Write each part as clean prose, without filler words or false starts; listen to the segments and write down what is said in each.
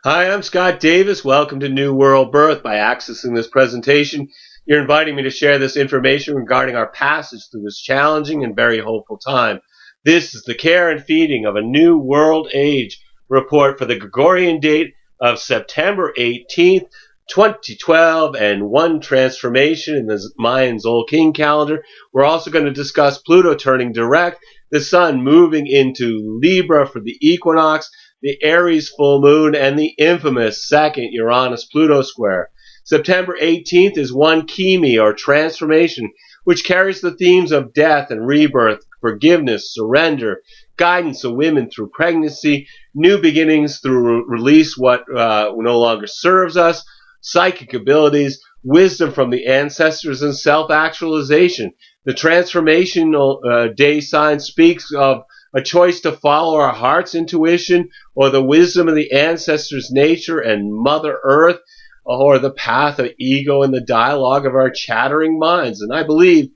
Hi, I'm Scott Davis. Welcome to New World Birth. By accessing this presentation, you're inviting me to share this information regarding our passage through this challenging and very hopeful time. This is the care and feeding of a new world age report for the Gregorian date of September 18th, 2012, and One Transformation in the Mayan Tzolkin calendar. We're also going to discuss Pluto turning direct, the Sun moving into Libra for the Equinox, the Aries full moon, and the infamous second Uranus-Pluto square. September 18th is one Kimi, or transformation, which carries the themes of death and rebirth, forgiveness, surrender, guidance of women through pregnancy, new beginnings through release what no longer serves us, psychic abilities, wisdom from the ancestors, and self-actualization. The transformational day sign speaks of a choice to follow our heart's intuition or the wisdom of the ancestors' nature and Mother Earth, or the path of ego and the dialogue of our chattering minds. And I believe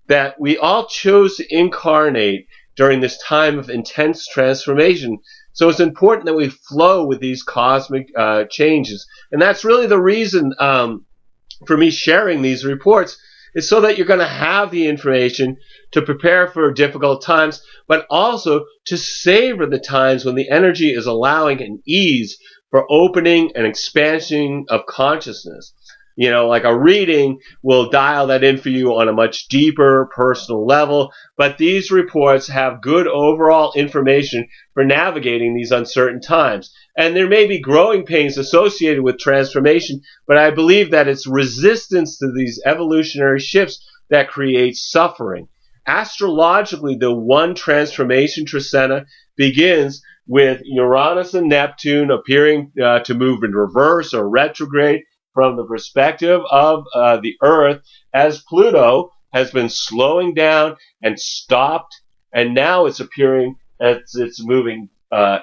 that we all chose to incarnate during this time of intense transformation. So it's important that we flow with these cosmic changes. And that's really the reason for me sharing these reports, is so that you're going to have the information to prepare for difficult times, but also to savor the times when the energy is allowing an ease for opening and expansion of consciousness. You know, like a reading will dial that in for you on a much deeper personal level, but these reports have good overall information for navigating these uncertain times. And there may be growing pains associated with transformation, but I believe that it's resistance to these evolutionary shifts that creates suffering. Astrologically, the One Transformation Tzolkin begins with Uranus and Neptune appearing to move in reverse or retrograde from the perspective of the Earth, as Pluto has been slowing down and stopped, and now it's appearing as it's moving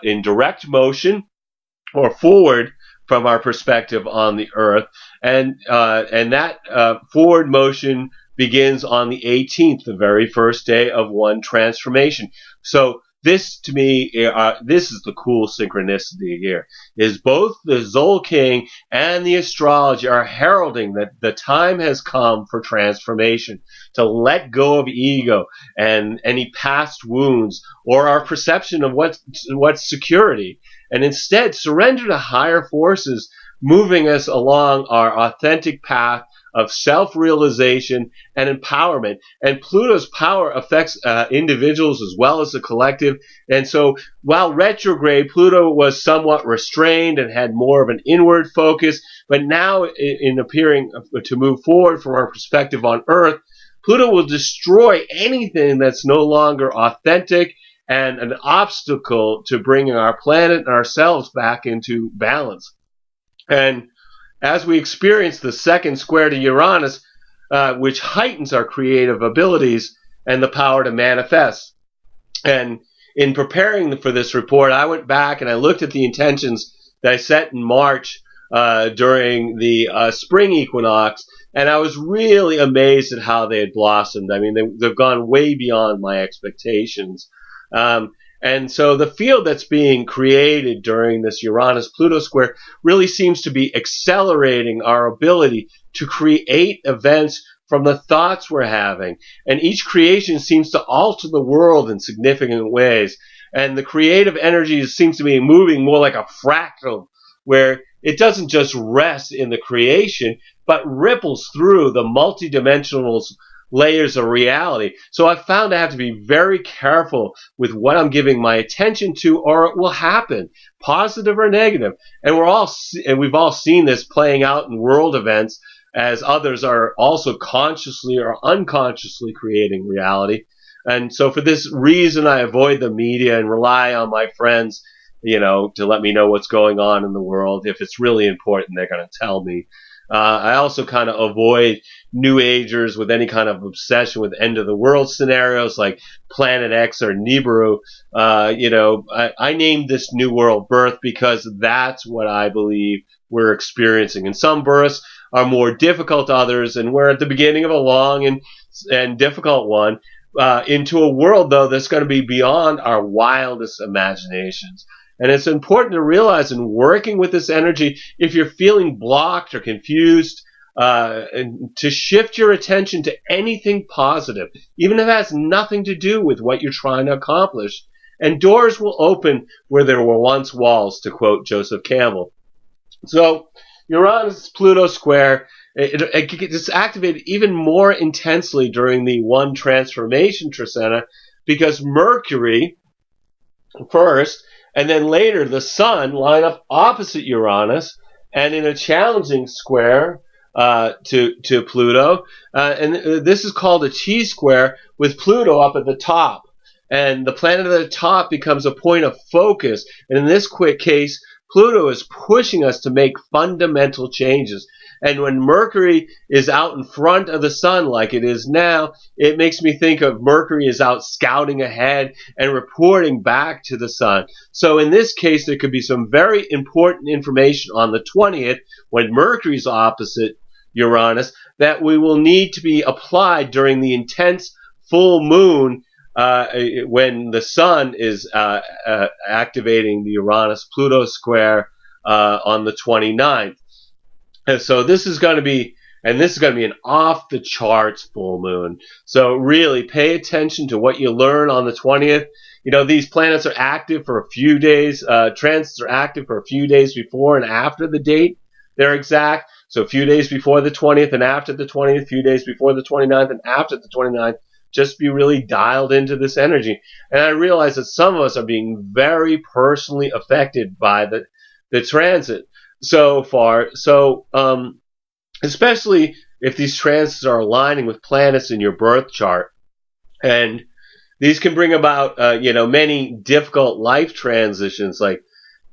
in direct motion or forward from our perspective on the Earth, and that forward motion begins on the 18th, the very first day of One Transformation. So this, to me, this is the cool synchronicity here, is both the Tzolkin and the astrology are heralding that the time has come for transformation, to let go of ego and any past wounds or our perception of what's security, and instead surrender to higher forces moving us along our authentic path of self-realization and empowerment. And Pluto's power affects individuals as well as the collective. And so while retrograde, Pluto was somewhat restrained and had more of an inward focus, but now in appearing to move forward from our perspective on Earth, Pluto will destroy anything that's no longer authentic and an obstacle to bringing our planet and ourselves back into balance. And as we experience the second square to Uranus, which heightens our creative abilities and the power to manifest. And in preparing for this report, I went back and I looked at the intentions that I set in March during the spring equinox, and I was really amazed at how they had blossomed. I mean, they've gone way beyond my expectations. And so the field that's being created during this Uranus-Pluto square really seems to be accelerating our ability to create events from the thoughts we're having. And each creation seems to alter the world in significant ways. And the creative energy seems to be moving more like a fractal, where it doesn't just rest in the creation, but ripples through the multidimensional layers of reality. So I found I have to be very careful with what I'm giving my attention to, or it will happen, positive or negative. And we've all seen this playing out in world events, as others are also consciously or unconsciously creating reality. And so for this reason, I avoid the media and rely on my friends, to let me know what's going on in the world. If it's really important, they're going to tell me. I also kind of avoid New Agers with any kind of obsession with end of the world scenarios like Planet X or Nibiru. I named this New World Birth because that's what I believe we're experiencing. And some births are more difficult than others, and we're at the beginning of a long and difficult one. into a world, though, that's going to be beyond our wildest imaginations. And it's important to realize in working with this energy, if you're feeling blocked or confused, and to shift your attention to anything positive, even if it has nothing to do with what you're trying to accomplish. And doors will open where there were once walls, to quote Joseph Campbell. So Uranus-Pluto square, it gets activated even more intensely during the One Transformation Tzolkin, because Mercury first, and then later the Sun line up opposite Uranus, and in a challenging square to Pluto. And this is called a T-square with Pluto up at the top. And the planet at the top becomes a point of focus. And in this quick case, Pluto is pushing us to make fundamental changes. And when Mercury is out in front of the Sun like it is now, it makes me think of Mercury is out scouting ahead and reporting back to the Sun. So in this case, there could be some very important information on the 20th, when Mercury's opposite Uranus, that we will need to be applied during the intense full moon, when the Sun is activating the Uranus-Pluto square on the 29th. And so this is going to be an off-the-charts full moon. So really pay attention to what you learn on the 20th. You know, these planets are active for a few days. Transits are active for a few days before and after the date. They're exact. So a few days before the 20th and after the 20th, a few days before the 29th and after the 29th. Just be really dialed into this energy. And I realize that some of us are being very personally affected by the transit so far. So, especially if these transits are aligning with planets in your birth chart. And these can bring about, many difficult life transitions like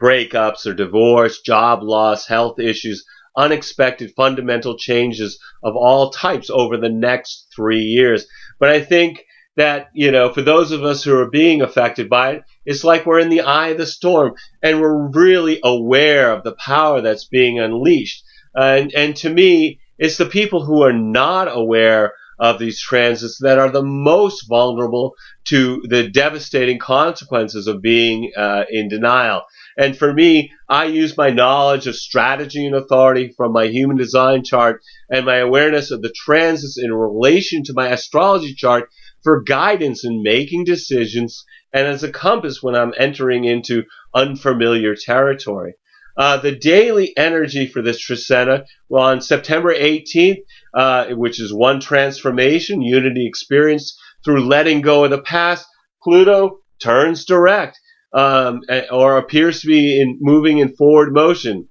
breakups or divorce, job loss, health issues, unexpected fundamental changes of all types over the next 3 years. But I think that, for those of us who are being affected by it, it's like we're in the eye of the storm and we're really aware of the power that's being unleashed. And to me, it's the people who are not aware of these transits that are the most vulnerable to the devastating consequences of being in denial. And for me, I use my knowledge of strategy and authority from my human design chart and my awareness of the transits in relation to my astrology chart for guidance in making decisions and as a compass when I'm entering into unfamiliar territory. The daily energy for this Tzolkin, well, on September 18th, which is One Transformation, unity experienced through letting go of the past, Pluto turns direct. Or appears to be moving in forward motion.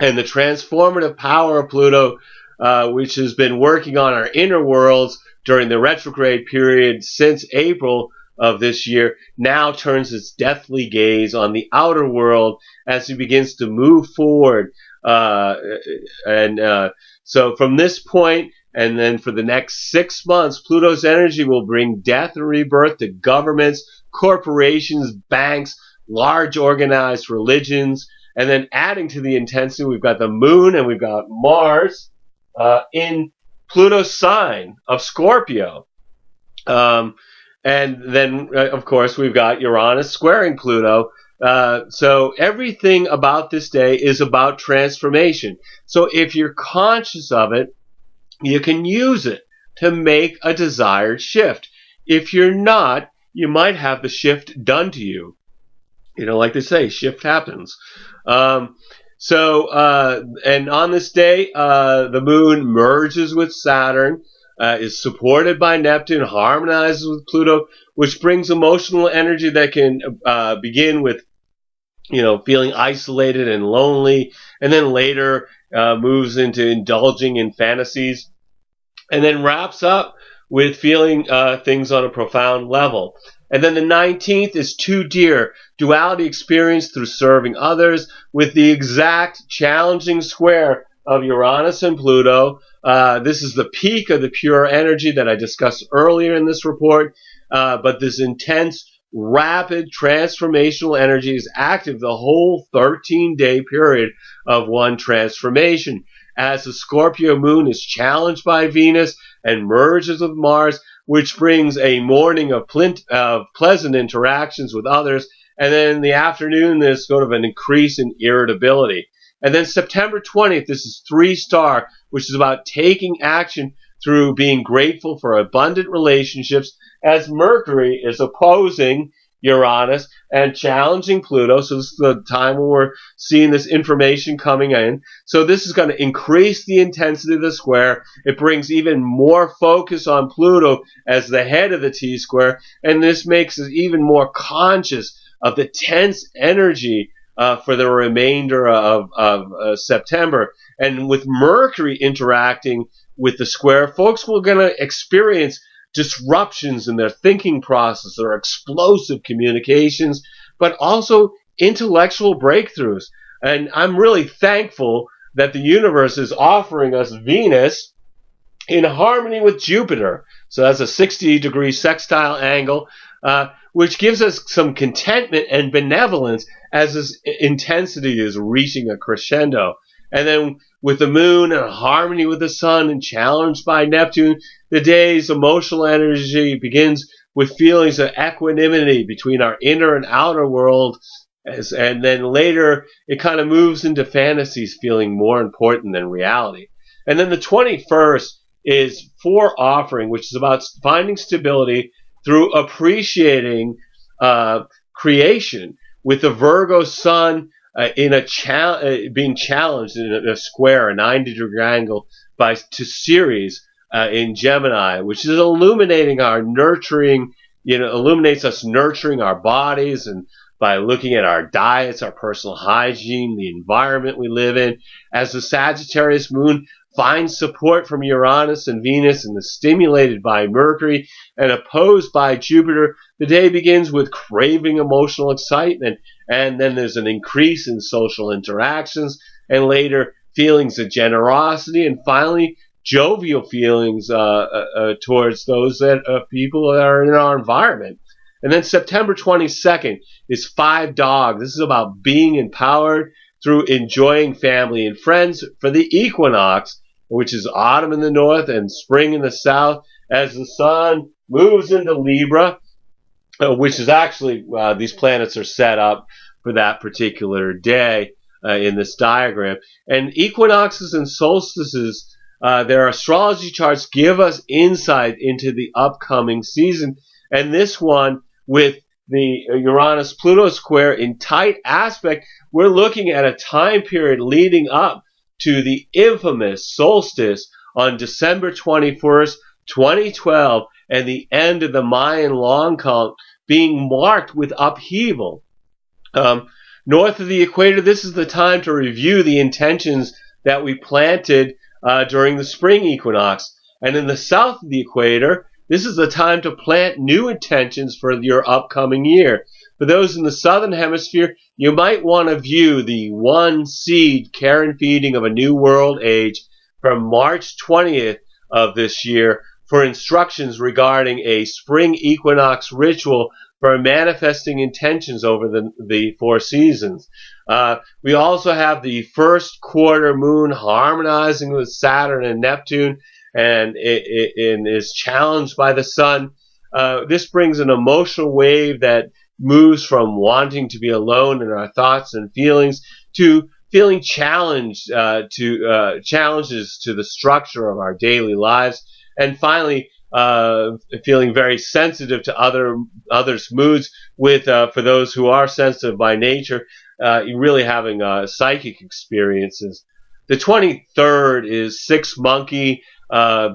And the transformative power of Pluto, which has been working on our inner worlds during the retrograde period since April of this year, now turns its deathly gaze on the outer world as it begins to move forward. So from this point, and then for the next 6 months, Pluto's energy will bring death and rebirth to governments, corporations, banks, large organized religions. And then adding to the intensity, we've got the moon and we've got Mars in Pluto's sign of Scorpio. And then, of course, we've got Uranus squaring Pluto. So everything about this day is about transformation. So if you're conscious of it, you can use it to make a desired shift. If you're not, you might have the shift done to you. Like they say, shift happens. And on this day, the moon merges with Saturn, is supported by Neptune, harmonizes with Pluto, which brings emotional energy that can begin with, feeling isolated and lonely, and then later moves into indulging in fantasies, and then wraps up with feeling things on a profound level. And then the 19th is Too Dear, duality experienced through serving others, with the exact challenging square of Uranus and Pluto. This is the peak of the pure energy that I discussed earlier in this report, but this intense, rapid, transformational energy is active the whole 13-day period of One Transformation. As the Scorpio moon is challenged by Venus and merges with Mars, which brings a morning of pleasant interactions with others. And then in the afternoon, there's sort of an increase in irritability. And then September 20th, this is 3-star, which is about taking action through being grateful for abundant relationships, as Mercury is opposing Uranus and challenging Pluto. So this is the time when we're seeing this information coming in. So this is going to increase the intensity of the square. It brings even more focus on Pluto as the head of the T-square, and this makes us even more conscious of the tense energy for the remainder of September. And with Mercury interacting with the square, folks are going to experience disruptions in their thinking process, their explosive communications, but also intellectual breakthroughs. And I'm really thankful that the universe is offering us Venus in harmony with Jupiter. So that's a 60-degree sextile angle, which gives us some contentment and benevolence as this intensity is reaching a crescendo. And then with the moon in harmony with the sun and challenged by Neptune, the day's emotional energy begins with feelings of equanimity between our inner and outer world. And then later, it kind of moves into fantasies feeling more important than reality. And then the 21st is 4 offering, which is about finding stability through appreciating creation, with the Virgo sun being challenged in a square, a 90-degree angle to Ceres in Gemini, which is illuminating our nurturing, illuminates us nurturing our bodies, and by looking at our diets, our personal hygiene, the environment we live in, as the Sagittarius moon finds support from Uranus and Venus and is stimulated by Mercury and opposed by Jupiter. The day begins with craving emotional excitement, and then there's an increase in social interactions, and later feelings of generosity, and finally jovial feelings towards those people that are in our environment. And then September 22nd is 5 Dog. This is about being empowered through enjoying family and friends for the Equinox, which is autumn in the north and spring in the south, as the sun moves into Libra, which is actually, these planets are set up for that particular day in this diagram. And equinoxes and solstices, their astrology charts give us insight into the upcoming season. And this one, with the Uranus-Pluto square in tight aspect, we're looking at a time period leading up to the infamous solstice on December 21st, 2012, and the end of the Mayan long count being marked with upheaval. North of the equator, this is the time to review the intentions that we planted during the spring equinox. And in the south of the equator, this is the time to plant new intentions for your upcoming year. For those in the southern hemisphere, you might want to view the one seed care and feeding of a new world age from March 20th of this year for instructions regarding a spring equinox ritual for manifesting intentions over the 4 seasons. We also have the first quarter moon harmonizing with Saturn and Neptune, and it is challenged by the sun. This brings an emotional wave that moves from wanting to be alone in our thoughts and feelings to feeling challenged to challenges to the structure of our daily lives, and finally feeling very sensitive to others' moods. With for those who are sensitive by nature, really having psychic experiences. The 23rd is 6 Monkey,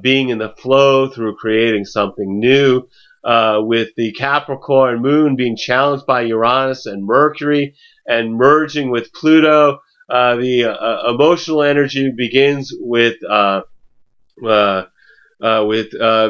being in the flow through creating something new, with the Capricorn moon being challenged by Uranus and Mercury and merging with Pluto. The emotional energy begins with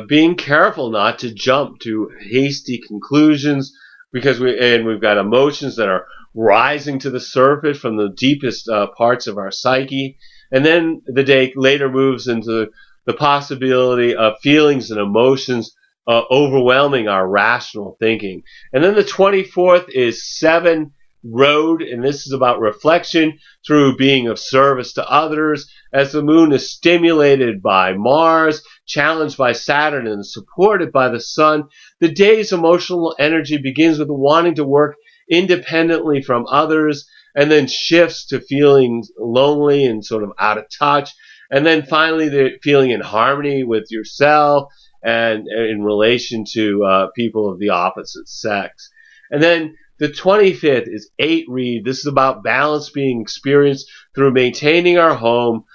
being careful not to jump to hasty conclusions, because we've got emotions that are rising to the surface from the deepest parts of our psyche. And then the day later moves into the possibility of feelings and emotions overwhelming our rational thinking. And then the 24th is 7 road, and this is about reflection through being of service to others, as the moon is stimulated by Mars, challenged by Saturn, and supported by the sun. The day's emotional energy begins with wanting to work independently from others, and then shifts to feeling lonely and sort of out of touch, and then finally the feeling in harmony with yourself and in relation to people of the opposite sex. And then the 25th is 8 read. This is about balance being experienced through maintaining our home,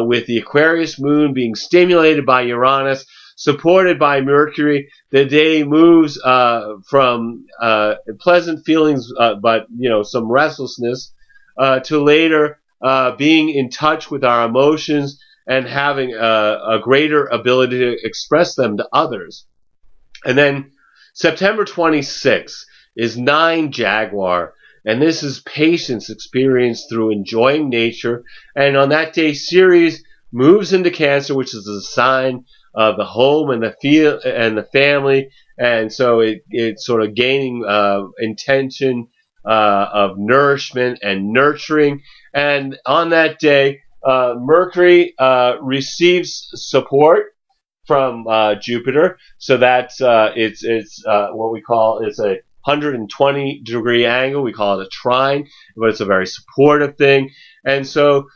with the Aquarius moon being stimulated by Uranus, supported by Mercury. The day moves from pleasant feelings, but some restlessness, to later being in touch with our emotions and having a greater ability to express them to others. And then September 26th is 9 Jaguar, and this is patience experienced through enjoying nature. And on that day, Ceres moves into Cancer, which is a sign of the home and the family, and so it's sort of gaining intention of nourishment and nurturing. And on that day, Mercury receives support from Jupiter, so that's it's what we call, it's a 120-degree angle. We call it a trine, but it's a very supportive thing. And so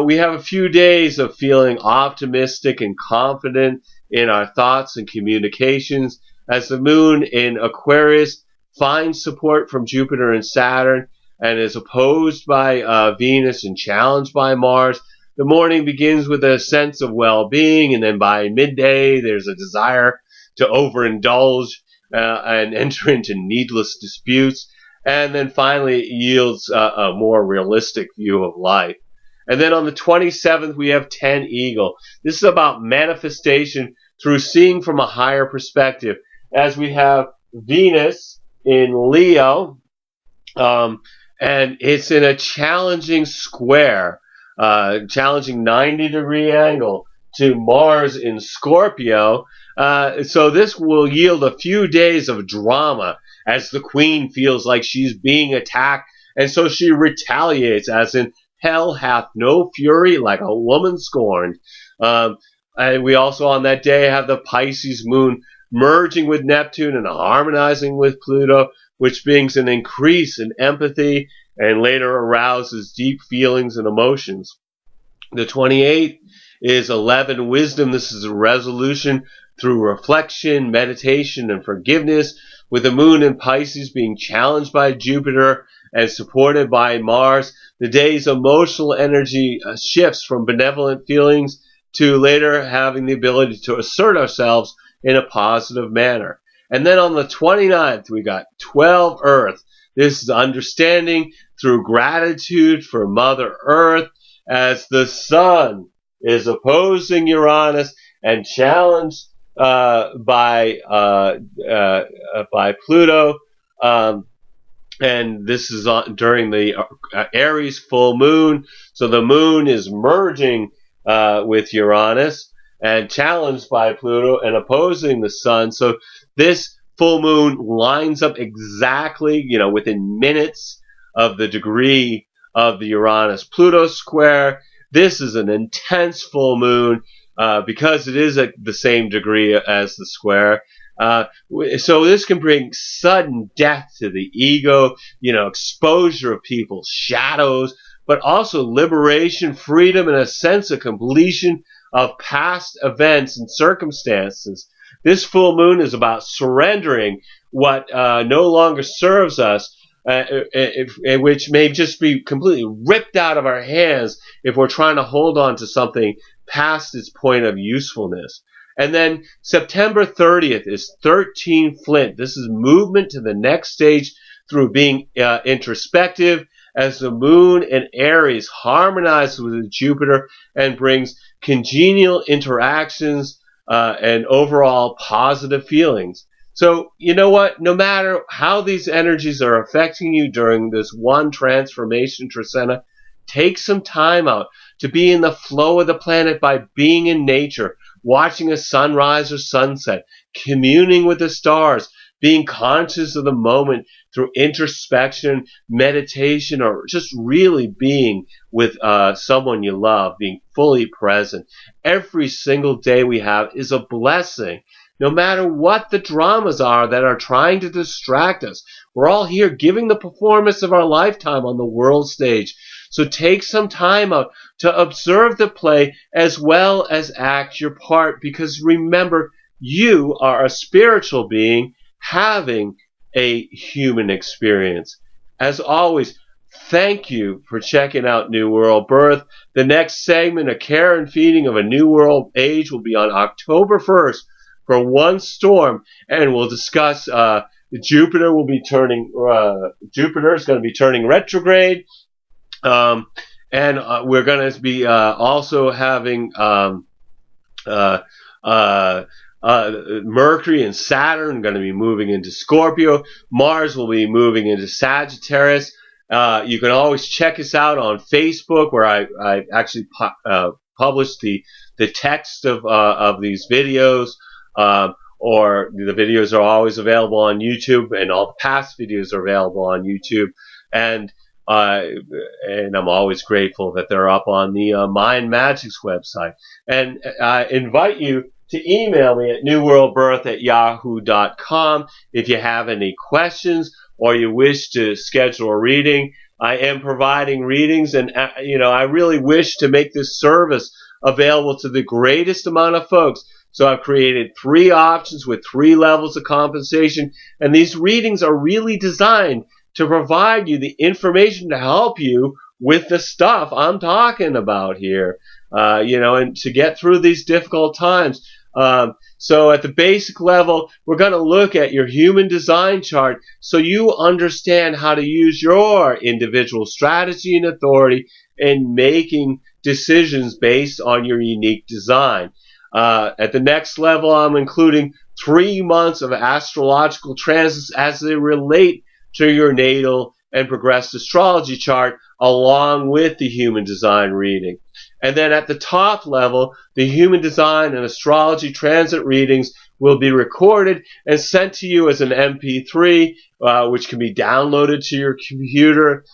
we have a few days of feeling optimistic and confident in our thoughts and communications, as the moon in Aquarius finds support from Jupiter and Saturn and is opposed by Venus and challenged by Mars. The morning begins with a sense of well-being, and then by midday there's a desire to overindulge and enter into needless disputes, and then finally it yields a more realistic view of life. And then on the 27th, we have 10 Eagle. This is about manifestation through seeing from a higher perspective, as we have Venus in Leo, and it's in a challenging square, challenging 90-degree angle to Mars in Scorpio. So this will yield a few days of drama, as the queen feels like she's being attacked, and so she retaliates, as in, hell hath no fury like a woman scorned. And we also on that day have the Pisces moon merging with Neptune and harmonizing with Pluto, which brings an increase in empathy and later arouses deep feelings and emotions. The 28th is 11 Wisdom. This is a resolution through reflection, meditation, and forgiveness, with the moon in Pisces being challenged by Jupiter and supported by Mars. The day's emotional energy shifts from benevolent feelings to later having the ability to assert ourselves in a positive manner. And then on the 29th, we got 12 Earth. This is understanding through gratitude for Mother Earth, as the Sun is opposing Uranus and challenged by Pluto, and this is during the Aries full moon. So the moon is merging with Uranus and challenged by Pluto and opposing the Sun. So this full moon lines up exactly, within minutes of the degree of the Uranus-Pluto square. This is an intense full moon because it is at the same degree as the square. So this can bring sudden death to the ego, exposure of people's shadows, but also liberation, freedom, and a sense of completion of past events and circumstances. This full moon is about surrendering what no longer serves us, which may just be completely ripped out of our hands if we're trying to hold on to something past its point of usefulness. And then September 30th is 13 Flint. This is movement to the next stage through being introspective, as the moon in Aries harmonizes with Jupiter and brings congenial interactions and overall positive feelings. So, you know what? No matter how these energies are affecting you during this One Transformation Tzolkin, take some time out to be in the flow of the planet by being in nature, watching a sunrise or sunset, communing with the stars, being conscious of the moment through introspection, meditation, or just really being with someone you love, being fully present. Every single day we have is a blessing. No matter what the dramas are that are trying to distract us, we're all here giving the performance of our lifetime on the world stage. So take some time out to observe the play as well as act your part, because remember, you are a spiritual being having a human experience. As always, thank you for checking out New World Birth. The next segment of Care and Feeding of a New World Age will be on October 1st for one storm, and we'll discuss Jupiter is going to be turning retrograde, and we're going to be also having Mercury and Saturn going to be moving into Scorpio. Mars will be moving into Sagittarius. You can always check us out on Facebook, where I actually publish the text of these videos. Or the videos are always available on YouTube, and all the past videos are available on YouTube. And I'm always grateful that they're up on the Mind Magic's website. And I invite you to email me at newworldbirth@yahoo.com if you have any questions or you wish to schedule a reading. I am providing readings, and I really wish to make this service available to the greatest amount of folks. So I've created 3 options with 3 levels of compensation, and these readings are really designed to provide you the information to help you with the stuff I'm talking about here, and to get through these difficult times. So at the basic level, we're going to look at your human design chart so you understand how to use your individual strategy and authority in making decisions based on your unique design. At the next level, I'm including 3 months of astrological transits as they relate to your natal and progressed astrology chart, along with the human design reading. And then at the top level, the human design and astrology transit readings will be recorded and sent to you as an MP3, which can be downloaded to your computer.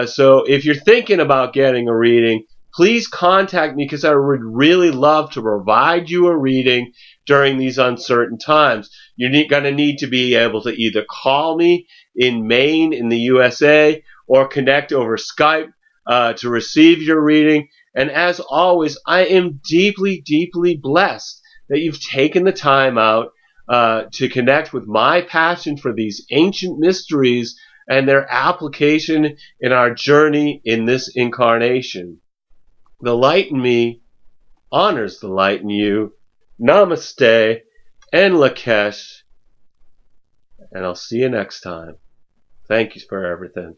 So if you're thinking about getting a reading, please contact me, because I would really love to provide you a reading during these uncertain times. You're going to need to be able to either call me in Maine in the USA or connect over Skype to receive your reading. And as always, I am deeply, deeply blessed that you've taken the time out to connect with my passion for these ancient mysteries and their application in our journey in this incarnation. The light in me honors the light in you. Namaste and Lakesh. And I'll see you next time. Thank you for everything.